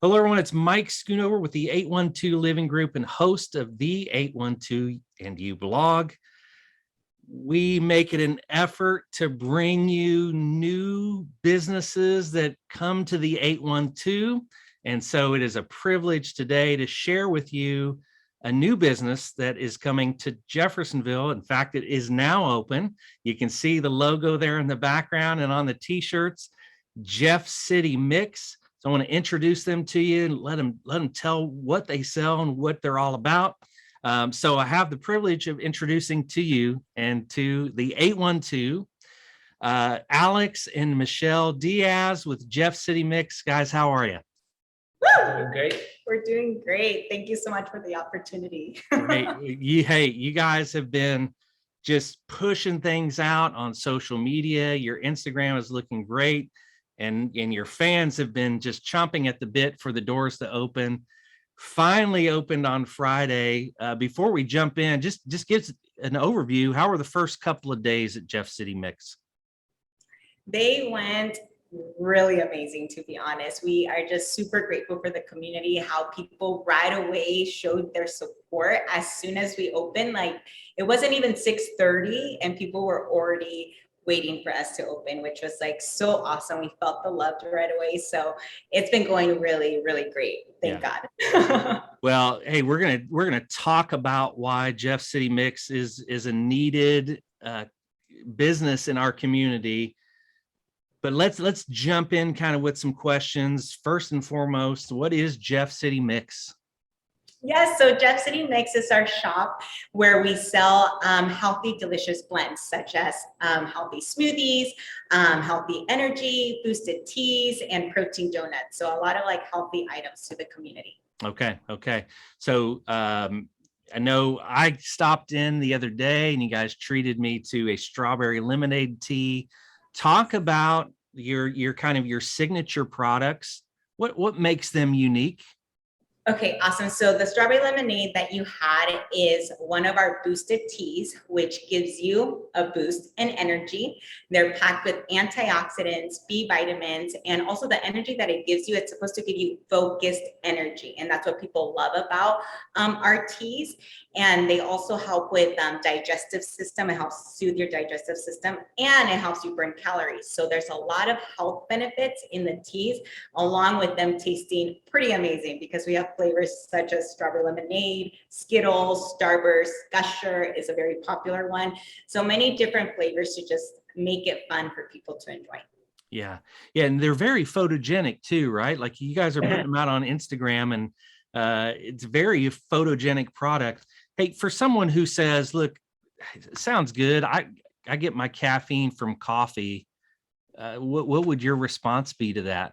Hello, everyone. It's Mike Schoonover with the 812 Living Group and host of the 812 and You blog. We make it an effort to bring you new businesses that come to the 812. And so it is a privilege today to share with you a new business that is coming to Jeffersonville. In fact, it is now open. You can see the logo there in the background and on the t-shirts, Jeff City Mix. So I want to introduce them to you and let them tell what they sell and what they're all about. So I have the privilege of introducing to you and to the 812, Alex and Michelle Diaz with Jeff City Mix. Guys, how are you? Doing great. We're doing great. Thank you so much for the opportunity. Great. You guys have been just pushing things out on social media. Your Instagram is looking great. And your fans have been just chomping at the bit for the doors to open. Finally opened on Friday. Before we jump in, just give an overview. How were the first couple of days at Jeff City Mix? They went really amazing, to be honest. We are just super grateful for the community, how people right away showed their support as soon as we opened. Like, it wasn't even 6:30 and people were already waiting for us to open, which was like so awesome. We felt the love right away. So it's been going really, really great. Thank God. Well, hey, we're gonna talk about why Jeff City Mix is a needed business in our community. But let's jump in kind of with some questions. First and foremost, what is Jeff City Mix? Yes, so Jeff City Mix is our shop where we sell healthy, delicious blends such as healthy smoothies, healthy energy, boosted teas, and protein donuts. So a lot of like healthy items to the community. Okay. So I know I stopped in the other day and you guys treated me to a strawberry lemonade tea. Talk about your kind of your signature products. What makes them unique? Okay, awesome. So the strawberry lemonade that you had is one of our boosted teas, which gives you a boost in energy. They're packed with antioxidants, B vitamins, and also the energy that it gives you, it's supposed to give you focused energy. And that's what people love about our teas. And they also help with digestive system. It helps soothe your digestive system and it helps you burn calories. So there's a lot of health benefits in the teas, along with them tasting pretty amazing because we have flavors such as strawberry lemonade, Skittles, Starburst, Gusher is a very popular one. So many different flavors to just make it fun for people to enjoy. Yeah. And they're very photogenic too, right? Like you guys are putting them out on Instagram and it's very photogenic product. Hey, for someone who says, look, it sounds good. I get my caffeine from coffee. What would your response be to that?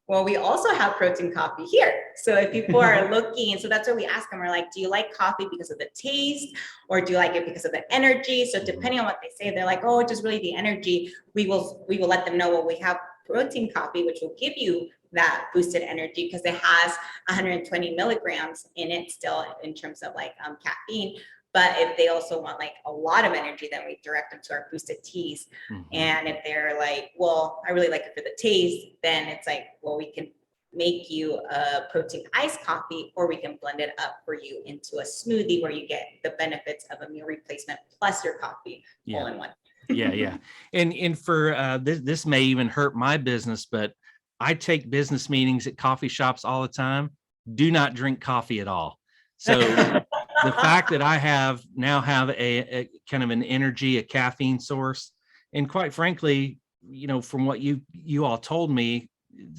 Well, we also have protein coffee here. So if people are looking, so that's what we ask them. We're like, do you like coffee because of the taste or do you like it because of the energy? So depending on what they say, they're like, oh, just really the energy. We will let them know, well, we have protein coffee, which will give you that boosted energy because it has 120 milligrams in it still in terms of like caffeine. But if they also want like a lot of energy, then we direct them to our boosted teas. And if they're like, well, I really like it for the taste, then it's like, well, we can make you a protein iced coffee, or we can blend it up for you into a smoothie where you get the benefits of a meal replacement plus your coffee all in one. Yeah. And for this may even hurt my business, but I take business meetings at coffee shops all the time. Do not drink coffee at all. So the fact that I now have a kind of an energy, a caffeine source, and quite frankly, you know, from what you all told me,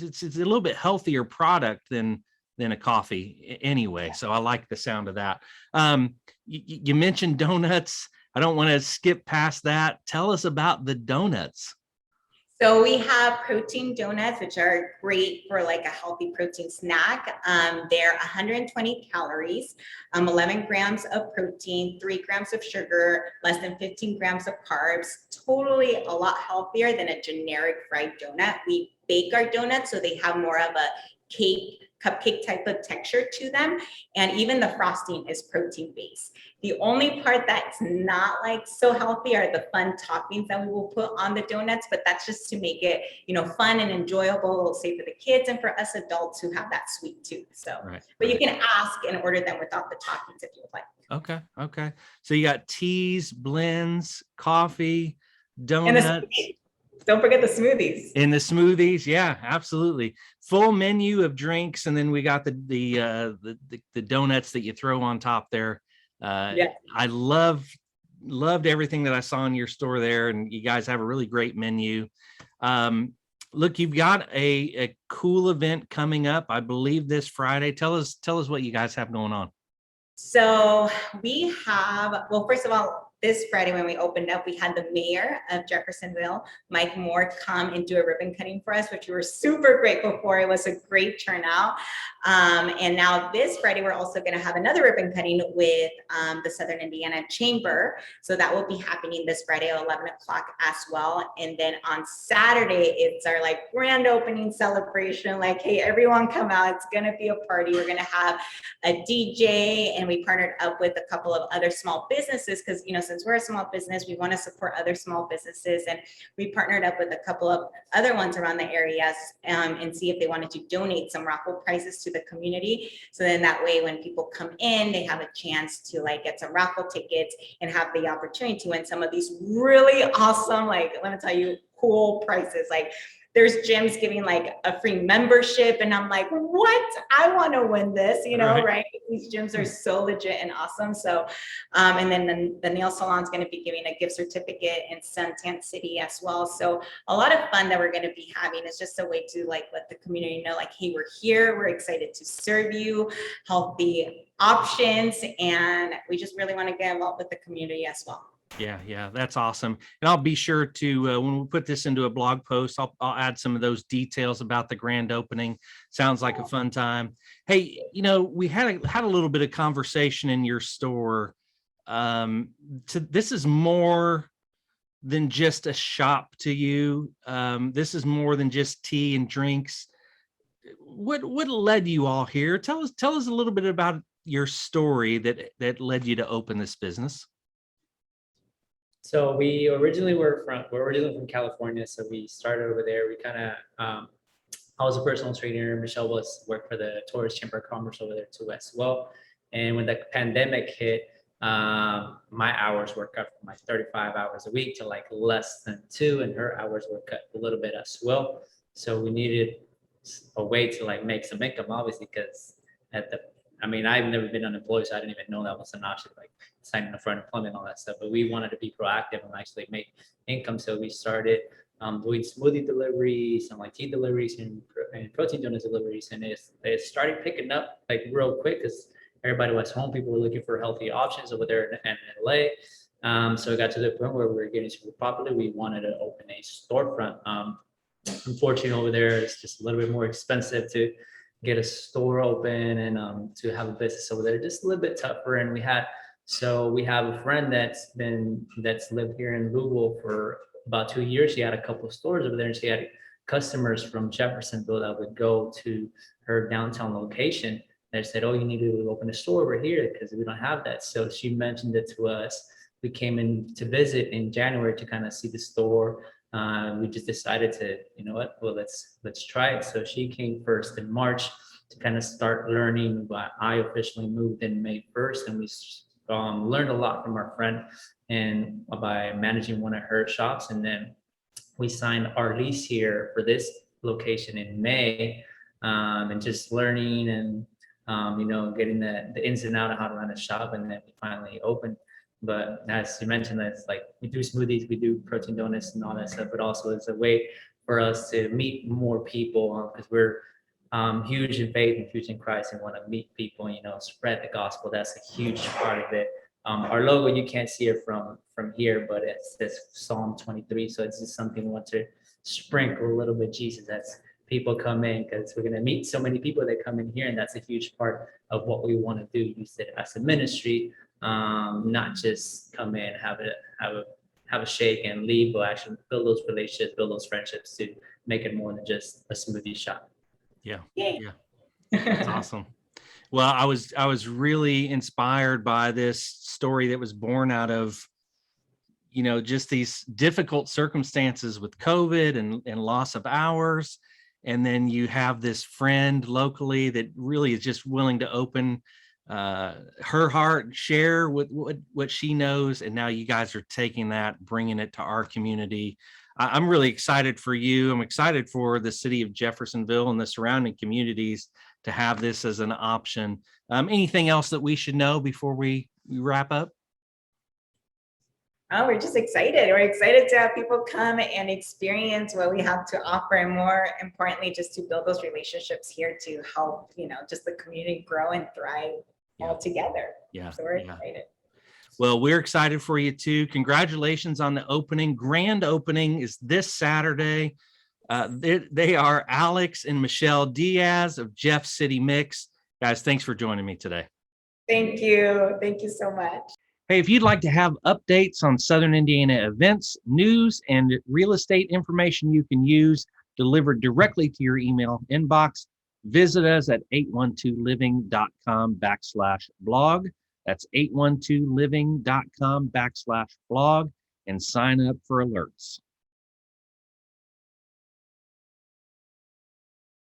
it's a little bit healthier product than a coffee anyway. So I like the sound of that. You mentioned donuts. I don't want to skip past that. Tell us about the donuts. So we have protein donuts, which are great for like a healthy protein snack. They're 120 calories, 11 grams of protein, 3 grams of sugar, less than 15 grams of carbs, totally a lot healthier than a generic fried donut. We bake our donuts so they have more of a cake cupcake type of texture to them. And even the frosting is protein based. The only part that's not like so healthy are the fun toppings that we will put on the donuts, but that's just to make it, fun and enjoyable, say for the kids and for us adults who have that sweet tooth. So, but you can ask and order them without the toppings if you would like. Okay. So you got teas, blends, coffee, donuts. Don't forget the smoothies. And the smoothies, yeah, absolutely. Full menu of drinks, and then we got the donuts that you throw on top there. I loved everything that I saw in your store there, and you guys have a really great menu. Look, you've got a cool event coming up, I believe, this Friday. Tell us what you guys have going on. So we have, well, first of all, this Friday when we opened up, we had the mayor of Jeffersonville, Mike Moore, come and do a ribbon cutting for us, which we were super grateful for. It was a great turnout. And now this Friday, we're also going to have another ribbon cutting with the Southern Indiana Chamber. So that will be happening this Friday at 11 o'clock as well. And then on Saturday, it's our like grand opening celebration. Like, hey, everyone come out. It's going to be a party. We're going to have a DJ, and we partnered up with a couple of other small businesses because, since we're a small business, we want to support other small businesses. And we partnered up with a couple of other ones around the areas and see if they wanted to donate some raffle prizes to the community. So then that way, when people come in, they have a chance to like get some raffle tickets and have the opportunity to win some of these really awesome, like, let me tell you, cool prizes. Like, there's gyms giving like a free membership, and I'm like, what? I want to win this, right? These gyms are so legit and awesome. So, and then the nail salon is going to be giving a gift certificate in Suntan City as well. So a lot of fun that we're going to be having. It's just a way to like let the community know, like, hey, we're here, we're excited to serve you healthy options, and we just really want to get involved with the community as well. Yeah, that's awesome. And I'll be sure to, when we put this into a blog post, I'll add some of those details about the grand opening. Sounds like a fun time. Hey, we had a little bit of conversation in your store. This is more than just a shop to you. This is more than just tea and drinks. What led you all here? Tell us a little bit about your story that led you to open this business. So we originally we're originally from California, so we started over there. We kind of, I was a personal trainer. Michelle worked for the Tourist Chamber of Commerce over there too as well. And when the pandemic hit, my hours were cut from like 35 hours a week to like less than 2, and her hours were cut a little bit as well. So we needed a way to like make some income, obviously, because I've never been unemployed, so I didn't even know that was an option, like signing up for unemployment and all that stuff. But we wanted to be proactive and actually make income. So we started doing smoothie deliveries and like tea deliveries and protein donut deliveries. And it started picking up like real quick because everybody was home. People were looking for healthy options over there in LA. So it got to the point where we were getting super popular. We wanted to open a storefront. Unfortunately, over there, it's just a little bit more expensive to get a store open and to have a business over there, just a little bit tougher. And we have a friend that's lived here in Louisville for about 2 years. She had a couple of stores over there, and she had customers from Jeffersonville that would go to her downtown location. They said, "Oh, you need to open a store over here because we don't have that." So she mentioned it to us. We came in to visit in January to kind of see the store. We just decided to, well, let's try it. So she came first in March to kind of start learning, but I officially moved in May 1st, and we learned a lot from our friend and by managing one of her shops. And then we signed our lease here for this location in May, and just learning and, getting the ins and outs of how to run a shop. And then we finally opened. But as you mentioned, it's like we do smoothies, we do protein donuts and all that stuff, but also it's a way for us to meet more people because we're huge in faith and huge in Christ and want to meet people, spread the gospel. That's a huge part of it. Our logo, you can't see it from here, but it's this Psalm 23. So it's just something we want to sprinkle a little bit Jesus as people come in, because we're going to meet so many people that come in here. And that's a huge part of what we want to do. Use it as a ministry. Not just come in, have a shake and leave, but actually build those relationships, build those friendships to make it more than just a smoothie shop. Yeah. That's awesome. Well, I was really inspired by this story that was born out of, just these difficult circumstances with COVID and loss of hours. And then you have this friend locally that really is just willing to open her heart, share what she knows. And now you guys are taking that, bringing it to our community. I'm really excited for you. I'm excited for the city of Jeffersonville and the surrounding communities to have this as an option. Anything else that we should know before we wrap up? Oh, we're just excited. We're excited to have people come and experience what we have to offer, and more importantly, just to build those relationships here to help, just the community grow and thrive all together. Yeah. So we're excited. Well, we're excited for you too. Congratulations on the opening. Grand opening is this Saturday. They are Alex and Michelle Diaz of Jeff City Mix. Guys, thanks for joining me today. Thank you. Thank you so much. Hey, if you'd like to have updates on Southern Indiana events, news, and real estate information you can use delivered directly to your email inbox, visit us at 812living.com/blog. That's 812living.com/blog, and sign up for alerts.